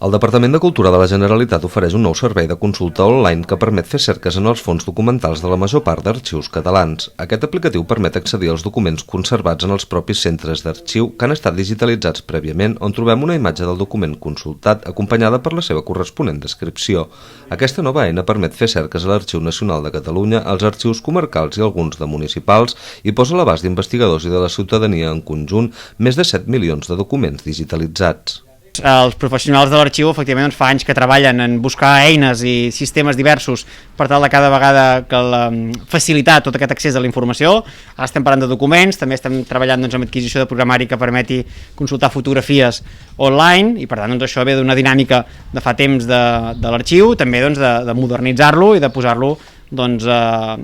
El Departament de Cultura de la Generalitat ofereix un nou servei de consulta online que permet fer cerques en els fons documentals de la major part d'arxius catalans. Aquest aplicatiu permet accedir als documents conservats en els propis centres d'arxiu que han estat digitalitzats prèviament, on trobem una imatge del document consultat acompanyada per la seva corresponent descripció. Aquesta nova eina permet fer cerques a l'Arxiu Nacional de Catalunya, als arxius comarcals i alguns de municipals i posa a l'abast d'investigadors i de la ciutadania en conjunt més de 7 milions de documents digitalitzats. Els professionals de l'arxiu efectivament fa anys que treballen en buscar eines i sistemes diversos per tal de cada vegada facilitar tot aquest accés a la informació. Ara estem parlant de documents, també estem treballant amb adquisició de programari que permeti consultar fotografies online i per tant això ve d'una dinàmica de fa temps de l'arxiu, també de modernitzar-lo i de posar-lo a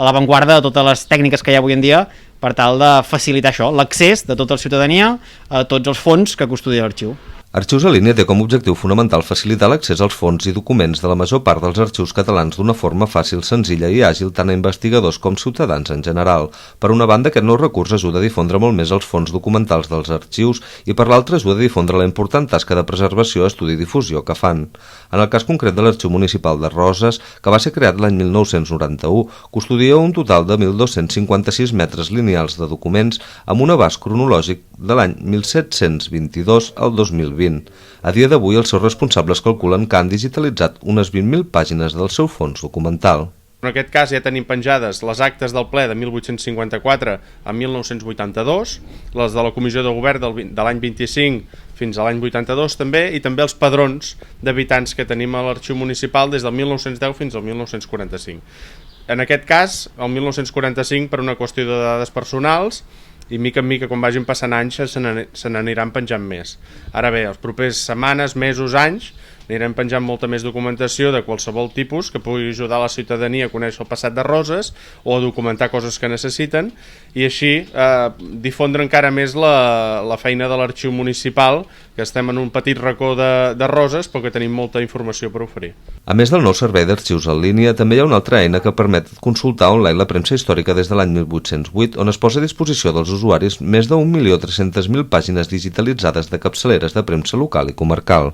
l'avantguarda de totes les tècniques que hi ha avui en dia per tal de facilitar això, l'accés de tota la ciutadania a tots els fons que custodia l'arxiu. Arxius en línia té com a objectiu fonamental facilitar l'accés als fons i documents de la major part dels arxius catalans d'una forma fàcil, senzilla i àgil tant a investigadors com ciutadans en general. Per una banda, aquest nou recurs ajuda a difondre molt més els fons documentals dels arxius i per l'altra ajuda a difondre la important tasca de preservació, estudi i difusió que fan. En el cas concret de l'Arxiu Municipal de Roses, que va ser creat l'any 1991, custodia un total de 1.256 metres lineals de documents amb un abast cronològic de l'any 1722 al 2020. A dia d'avui, els seus responsables calculen que han digitalitzat unes 20.000 pàgines del seu fons documental. En aquest cas ja tenim penjades les actes del ple de 1854 a 1982, les de la Comissió de Govern de l'any 25 fins a l'any 82 també, i també els padrons d'habitants que tenim a l'Arxiu Municipal des del 1910 fins al 1945. En aquest cas, el 1945 per una qüestió de dades personals, i mica en mica, quan vagin passant anys, se n'aniran penjant més. Ara bé, els propers setmanes, mesos, anys, anirem penjant molta més documentació de qualsevol tipus que pugui ajudar a la ciutadania a conèixer el passat de Roses o a documentar coses que necessiten i així difondre encara més la feina de l'Arxiu Municipal, que estem en un petit racó de Roses però que tenim molta informació per oferir. A més del nou servei d'arxius en línia, també hi ha una altra eina que permet consultar online la premsa històrica des de l'any 1808, on es posa a disposició dels usuaris més de 1.300.000 pàgines digitalitzades de capçaleres de premsa local i comarcal.